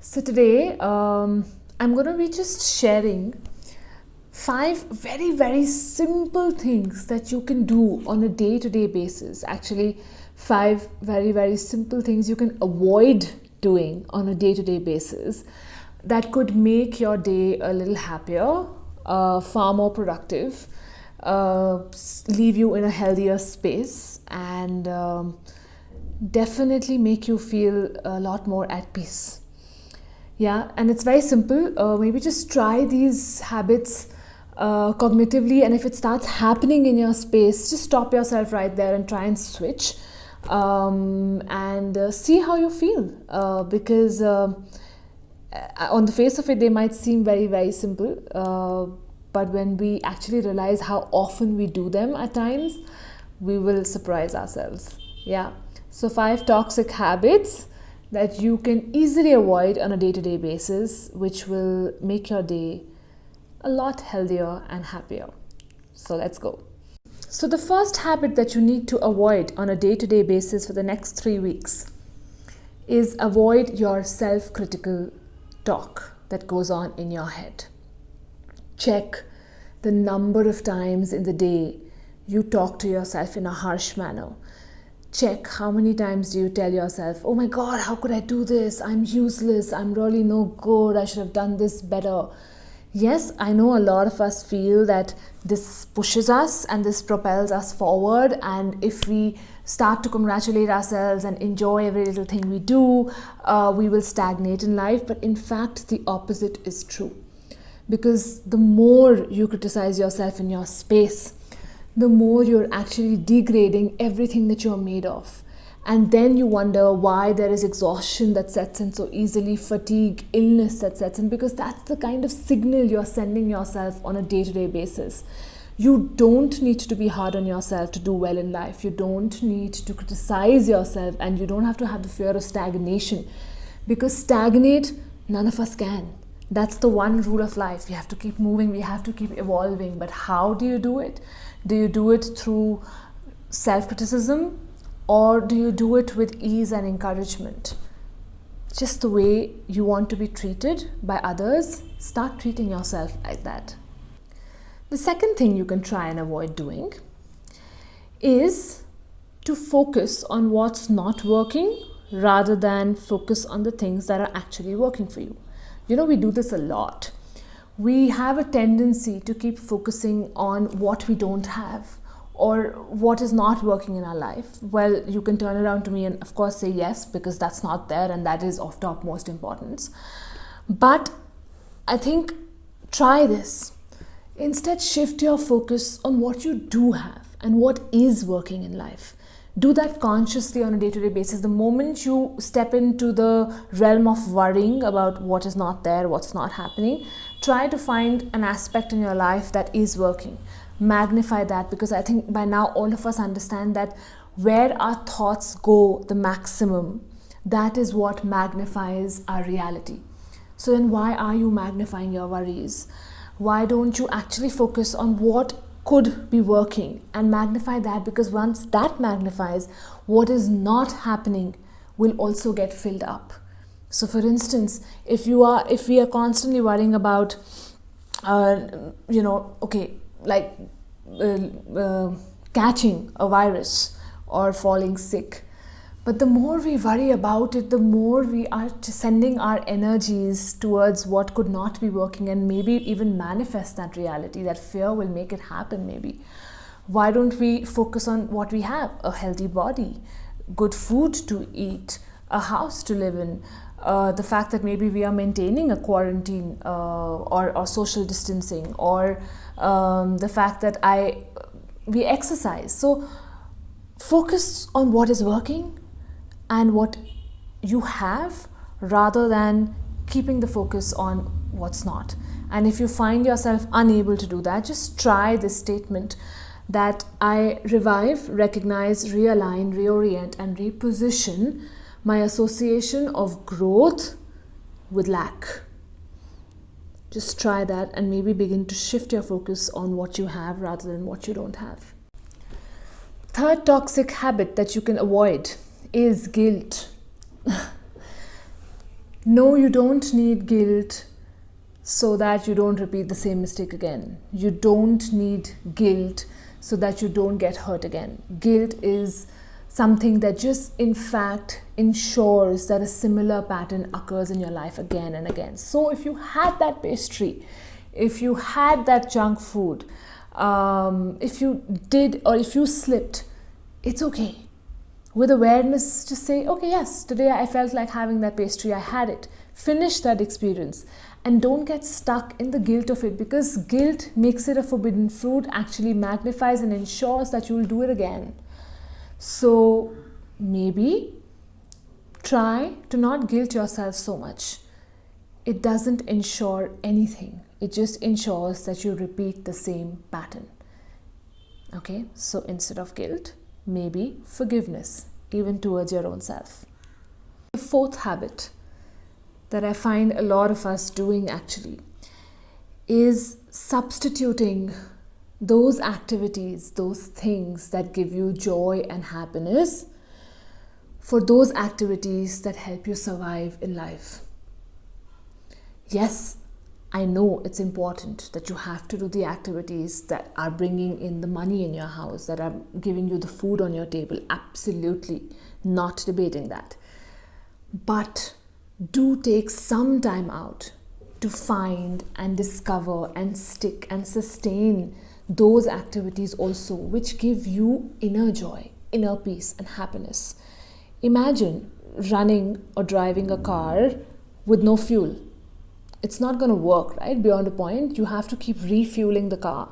So today I'm going to be just sharing 5 very simple things that you can do on a day-to-day basis. Actually, 5 very simple things you can avoid doing on a day-to-day basis that could make your day a little happier, far more productive, leave you in a healthier space, and definitely make you feel a lot more at peace. Yeah, and it's very simple. Maybe just try these habits cognitively, and if it starts happening in your space, just stop yourself right there and try and switch, and see how you feel. Because on the face of it, they might seem very simple, but when we actually realize how often we do them at times, we will surprise ourselves. Yeah. So 5 toxic habits that you can easily avoid on a day-to-day basis, which will make your day a lot healthier and happier. So let's go. So the first habit that you need to avoid on a day-to-day basis for the next 3 weeks is avoid your self-critical talk that goes on in your head. Check the number of times in the day you talk to yourself in a harsh manner. Check how many times do you tell yourself, oh my God, how could I do this? I'm useless. I'm really no good. I should have done this better. Yes, I know a lot of us feel that this pushes us and this propels us forward. And if we start to congratulate ourselves and enjoy every little thing we do, we will stagnate in life. But in fact, the opposite is true. Because the more you criticize yourself in your space, the more you're actually degrading everything that you're made of. And then you wonder why there is exhaustion that sets in so easily, fatigue, illness that sets in, because that's the kind of signal you're sending yourself on a day-to-day basis. You don't need to be hard on yourself to do well in life. You don't need to criticize yourself, and you don't have to have the fear of stagnation, because stagnate, none of us can. That's the one rule of life. We have to keep moving, we have to keep evolving. But how do you do it? Do you do it through self-criticism, or do you do it with ease and encouragement? Just the way you want to be treated by others, start treating yourself like that. The second thing you can try and avoid doing is to focus on what's not working rather than focus on the things that are actually working for you. You know, we do this a lot. We have a tendency to keep focusing on what we don't have or what is not working in our life. Well, you can turn around to me and of course say yes, because that's not there and that is of topmost importance. But I think try this. Instead, shift your focus on what you do have and what is working in life. Do that consciously on a day-to-day basis. The moment you step into the realm of worrying about what is not there, what's not happening, try to find an aspect in your life that is working. Magnify that, because I think by now all of us understand that where our thoughts go the maximum, that is what magnifies our reality. So then why are you magnifying your worries? Why don't you actually focus on what could be working and magnify that? Because once that magnifies, what is not happening will also get filled up. So for instance, if we are constantly worrying about catching a virus or falling sick, but the more we worry about it, the more we are sending our energies towards what could not be working, and maybe even manifest that reality. That fear will make it happen maybe. Why don't we focus on what we have? A healthy body, good food to eat, a house to live in, the fact that maybe we are maintaining a quarantine or social distancing, or the fact that we exercise. So focus on what is working and what you have, rather than keeping the focus on what's not. And if you find yourself unable to do that, just try this statement that I revive, recognize, realign, reorient, and reposition my association of growth with lack. Just try that and maybe begin to shift your focus on what you have rather than what you don't have. Third toxic habit that you can avoid is guilt. No, you don't need guilt so that you don't repeat the same mistake again. You don't need guilt so that you don't get hurt again. Guilt is something that just in fact ensures that a similar pattern occurs in your life again and again. So if you had that pastry, if you had that junk food, if you did or if you slipped, it's okay. With awareness, just say, okay, yes, today I felt like having that pastry, I had it. Finish that experience and don't get stuck in the guilt of it, because guilt makes it a forbidden fruit, actually magnifies and ensures that you will do it again. So maybe try to not guilt yourself so much. It doesn't ensure anything. It just ensures that you repeat the same pattern. Okay, so instead of guilt, maybe forgiveness, even towards your own self. The fourth habit that I find a lot of us doing actually is substituting those activities, those things that give you joy and happiness for those activities that help you survive in life. Yes, I know it's important that you have to do the activities that are bringing in the money in your house, that are giving you the food on your table. Absolutely not debating that. But do take some time out to find and discover and stick and sustain those activities also, which give you inner joy, inner peace and happiness. Imagine running or driving a car with no fuel. It's not going to work, right? Beyond a point, you have to keep refueling the car.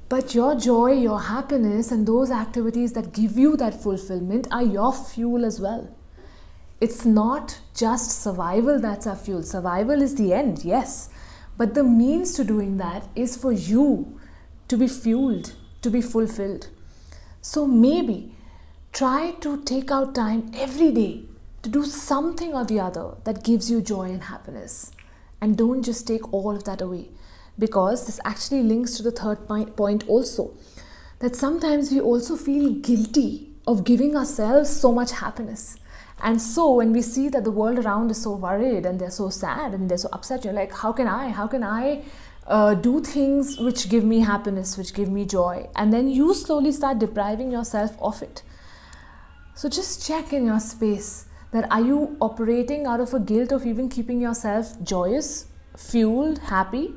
But your joy, your happiness, and those activities that give you that fulfillment are your fuel as well. It's not just survival that's our fuel. Survival is the end, yes. But the means to doing that is for you to be fueled, to be fulfilled. So maybe try to take out time every day to do something or the other that gives you joy and happiness. And don't just take all of that away, because this actually links to the third point also, that sometimes we also feel guilty of giving ourselves so much happiness. And so when we see that the world around is so worried and they're so sad and they're so upset, you're like, how can I do things which give me happiness, which give me joy? And then you slowly start depriving yourself of it. So just check in your space, that are you operating out of a guilt of even keeping yourself joyous, fueled, happy,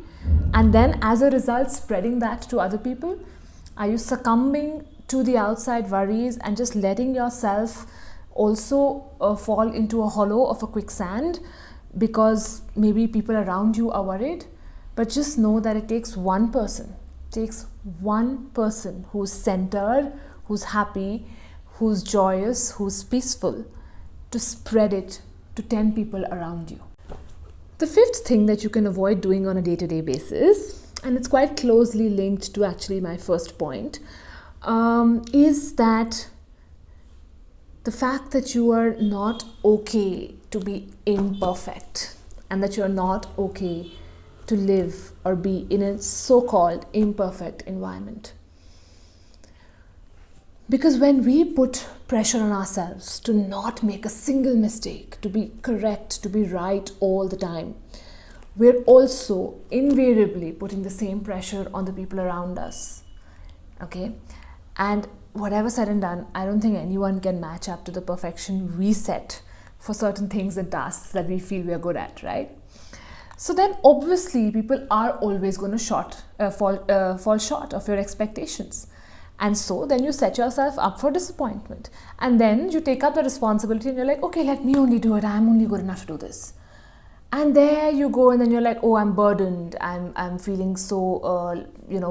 and then as a result spreading that to other people? Are you succumbing to the outside worries and just letting yourself also fall into a hollow of a quicksand because maybe people around you are worried? But just know that it takes one person who's centered, who's happy, who's joyous, who's peaceful, to spread it to 10 people around you. The fifth thing that you can avoid doing on a day-to-day basis, and it's quite closely linked to actually my first point, is that the fact that you are not okay to be imperfect, and that you're not okay to live or be in a so-called imperfect environment. Because when we put pressure on ourselves to not make a single mistake, to be correct, to be right all the time, we're also invariably putting the same pressure on the people around us. Okay? And whatever said and done, I don't think anyone can match up to the perfection we set for certain things and tasks that we feel we are good at, right? So then obviously people are always going to fall short of your expectations. And so then you set yourself up for disappointment. And then you take up the responsibility and you're like, okay, let me only do it. I'm only good enough to do this. And there you go, and then you're like, oh, I'm burdened. I'm feeling so,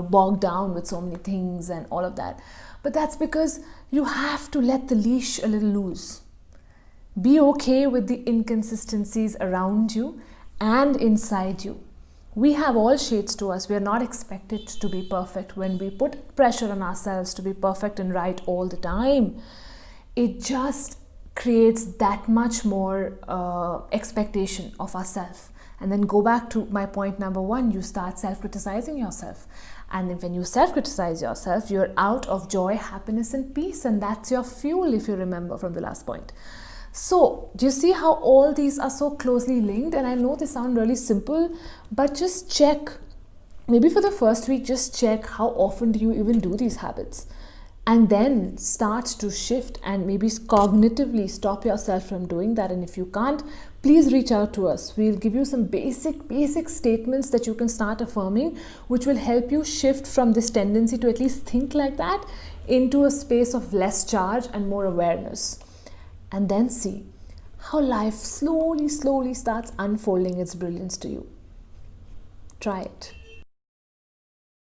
bogged down with so many things and all of that. But that's because you have to let the leash a little loose. Be okay with the inconsistencies around you and inside you. We have all shades to us. We are not expected to be perfect. When we put pressure on ourselves to be perfect and right all the time, it just creates that much more expectation of ourselves. And then go back to my point number one, you start self-criticizing yourself. And then when you self-criticize yourself, you're out of joy, happiness and peace. And that's your fuel, if you remember from the last point. So, do you see how all these are so closely linked? And I know they sound really simple, but just check. Maybe for the first week, just check how often do you even do these habits. And then start to shift and maybe cognitively stop yourself from doing that. And if you can't, please reach out to us. We'll give you some basic statements that you can start affirming, which will help you shift from this tendency to at least think like that into a space of less charge and more awareness. And then see how life slowly starts unfolding its brilliance to you. Try it.